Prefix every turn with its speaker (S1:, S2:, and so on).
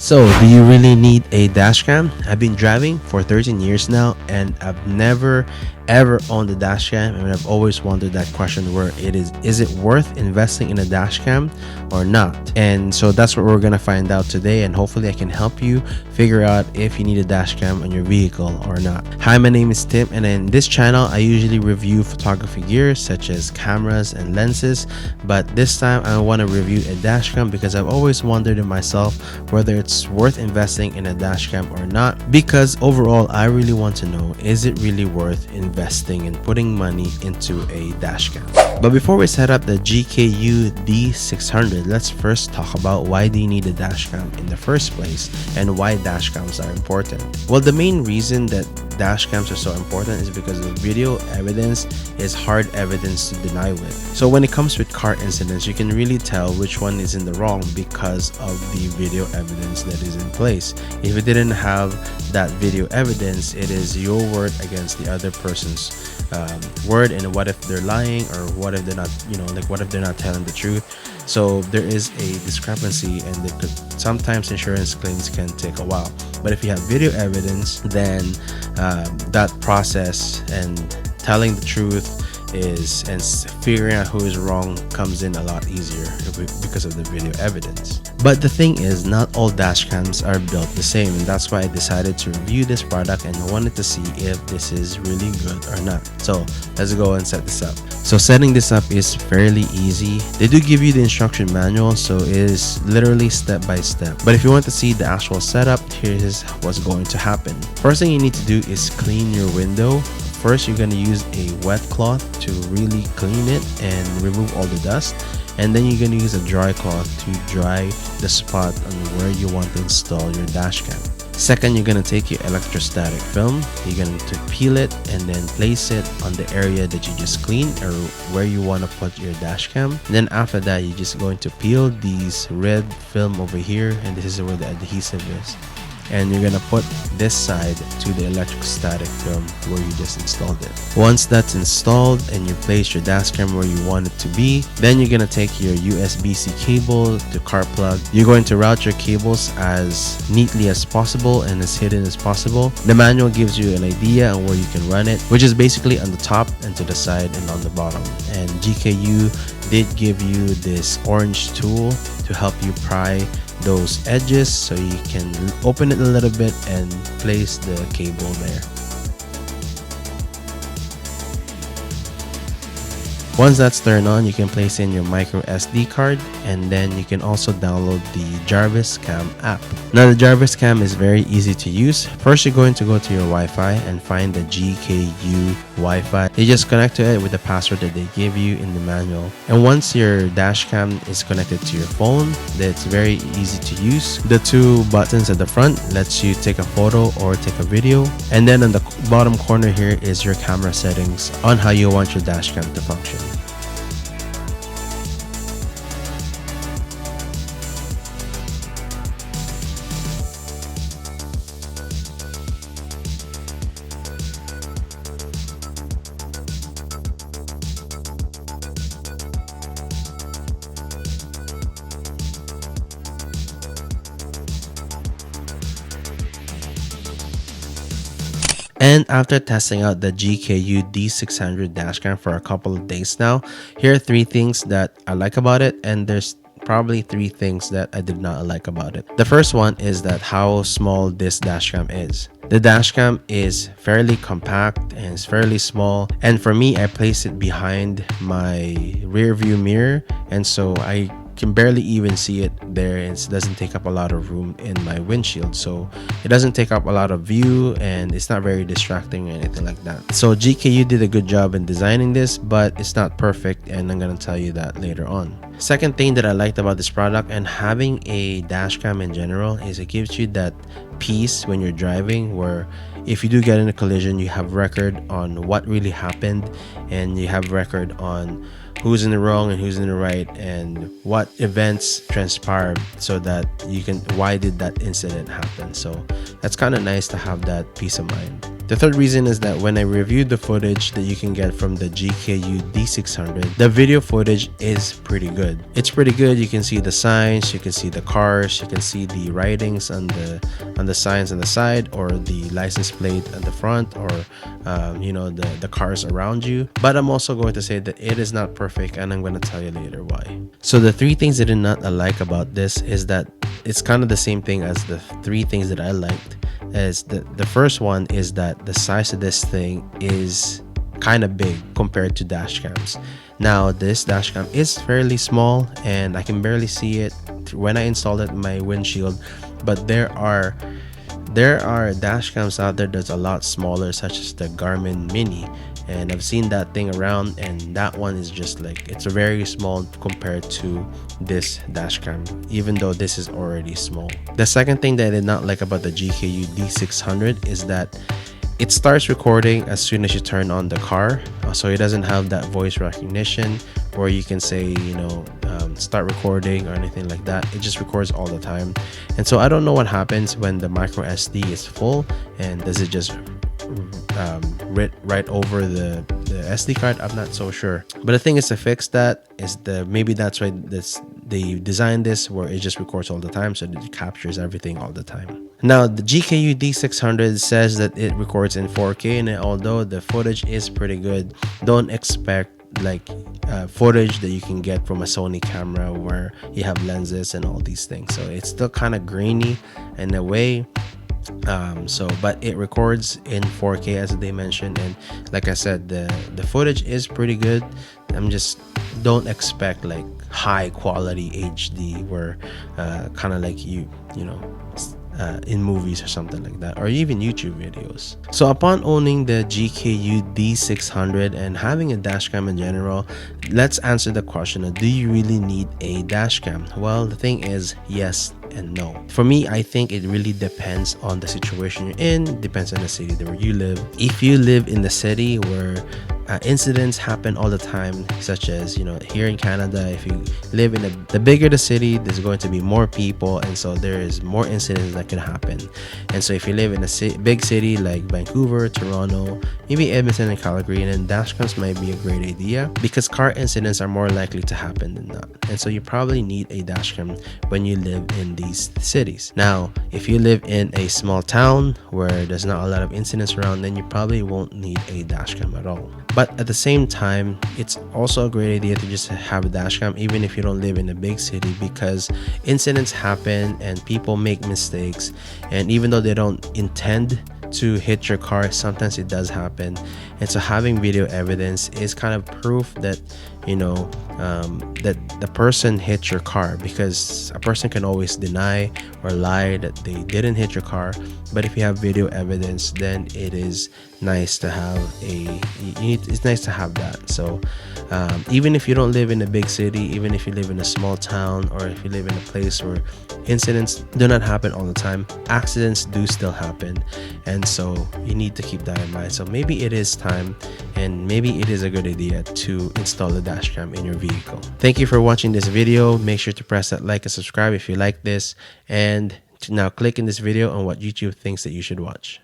S1: So, do you really need a dashcam? I've been driving for 13 years now and I've never ever owned a dashcam, and I've always wondered that question where is it worth investing in a dashcam or not? And so that's what we're going to find out today, and hopefully I can help you figure out if you need a dashcam on your vehicle or not. Hi, my name is Tim, and in this channel I usually review photography gear such as cameras and lenses, but this time I want to review a dashcam because I've always wondered to myself whether it's worth investing in a dashcam or not, because overall I really want to know, is it really worth investing and putting money into a dashcam? But before we set up the GKU D600, let's first talk about why do you need a dashcam in the first place and why dashcams are important. Well, the main reason that dashcams are so important is because the video evidence is hard evidence to deny with. So when it comes with car incidents, you can really tell which one is in the wrong because of the video evidence that is in place. If it didn't have that video evidence, it is your word against the other person's word, and what if they're lying, or what if they're not, what if they're not telling the truth? So there is a discrepancy, and sometimes insurance claims can take a while. But if you have video evidence, then that process and telling the truth and figuring out who is wrong comes in a lot easier because of the video evidence. But the thing is, not all dashcams are built the same, and that's why I decided to review this product and I wanted to see if this is really good or not. So let's go and set this up. So setting this up is fairly easy. They do give you the instruction manual, so it is literally step by step. But if you want to see the actual setup, here's what's going to happen. First thing you need to do is clean your window. First, you're going to use a wet cloth to really clean it and remove all the dust. And then you're going to use a dry cloth to dry the spot on where you want to install your dashcam. Second, you're going to take your electrostatic film. You're going to peel it and then place it on the area that you just cleaned, or where you want to put your dashcam. Then after that, you're just going to peel these red film over here, and this is where the adhesive is. And you're gonna put this side to the electrostatic film where you just installed it. Once that's installed and you place your dashcam where you want it to be, then you're gonna take your USB-C cable to car plug. You're going to route your cables as neatly as possible and as hidden as possible. The manual gives you an idea on where you can run it, which is basically on the top and to the side and on the bottom. And GKU did give you this orange tool to help you pry those edges, so you can open it a little bit and place the cable there. Once that's turned on, you can place in your micro SD card, and then you can also download the Dashcam app. Now the Dashcam is very easy to use. First, you're going to go to your Wi-Fi and find the GKU Wi-Fi. You just connect to it with the password that they give you in the manual. And once your dashcam is connected to your phone, it's very easy to use. The two buttons at the front lets you take a photo or take a video. And then on the bottom corner here is your camera settings on how you want your dashcam to function. And after testing out the GKU D600 dashcam for a couple of days now, here are 3 things that I like about it, and there's probably 3 things that I did not like about it. The first one is that how small this dashcam is. The dashcam is fairly compact and it's fairly small, and for me, I place it behind my rear view mirror, and so I can barely even see it there. It doesn't take up a lot of room in my windshield, so it doesn't take up a lot of view, and it's not very distracting or anything like that. So GKU did a good job in designing this, but it's not perfect, and I'm gonna tell you that later on. Second thing that I liked about this product and having a dashcam in general is it gives you that peace when you're driving, where if you do get in a collision, you have record on what really happened, and you have record on who's in the wrong and who's in the right, and what events transpired, so that you can, why did that incident happen. So that's kind of nice to have that peace of mind. The third reason is that when I reviewed the footage that you can get from the GKU D600, the video footage is pretty good. It's pretty good. You can see the signs, you can see the cars, you can see the writings on the signs on the side, or the license plate at the front, or the cars around you. But I'm also going to say that it is not perfect, and I'm going to tell you later why. So the three things I did not like about this is that it's kind of the same thing as the three things that I liked. As the first one is that the size of this thing is kind of big compared to dash cams. Now this dash cam is fairly small and I can barely see it when I installed it in my windshield, but there are dash cams out there that's a lot smaller, such as the Garmin Mini, and I've seen that thing around, and that one is just like, it's very small compared to this dash cam, even though this is already small. The second thing that I did not like about the GKU D600 is that it starts recording as soon as you turn on the car, so it doesn't have that voice recognition where you can say, start recording or anything like that. It just records all the time, and so I don't know what happens when the micro SD is full, and does it just right over the SD card? I'm not so sure, but the thing is to fix that is maybe that's why they designed this where it just records all the time, so it captures everything all the time. Now the GKU D600 says that it records in 4K, and although the footage is pretty good, don't expect like footage that you can get from a Sony camera where you have lenses and all these things. So it's still kind of grainy in a way. But it records in 4K as they mentioned, and like I said, the footage is pretty good. Don't expect like high quality HD where kind of like in movies or something like that, or even YouTube videos. So upon owning the GKU D600 and having a dashcam in general, let's answer the question of, do you really need a dashcam? Well, the thing is, yes and no. For me, I think it really depends on the situation you're in, depends on the city where you live. If you live in the city where incidents happen all the time, such as here in Canada, if you live in the bigger the city, there's going to be more people, and so there is more incidents that can happen. And so if you live in a big city like Vancouver, Toronto, maybe Edmonton and Calgary, then dashcams might be a great idea because car incidents are more likely to happen than not, and so you probably need a dashcam when you live in these cities. Now if you live in a small town where there's not a lot of incidents around, then you probably won't need a dashcam at all. But at the same time, it's also a great idea to just have a dashcam even if you don't live in a big city, because incidents happen and people make mistakes, and even though they don't intend to hit your car, sometimes it does happen. And so having video evidence is kind of proof that that the person hit your car, because a person can always deny or lie that they didn't hit your car. But if you have video evidence, then it is nice to have it's nice to have that. So even if you don't live in a big city, even if you live in a small town, or if you live in a place where incidents do not happen all the time, accidents do still happen, and so you need to keep that in mind. So maybe it is time, and maybe it is a good idea to install a dashcam in your vehicle. Thank you for watching this video. Make sure to press that like and subscribe if you like this, and to now click in this video on what YouTube thinks that you should watch.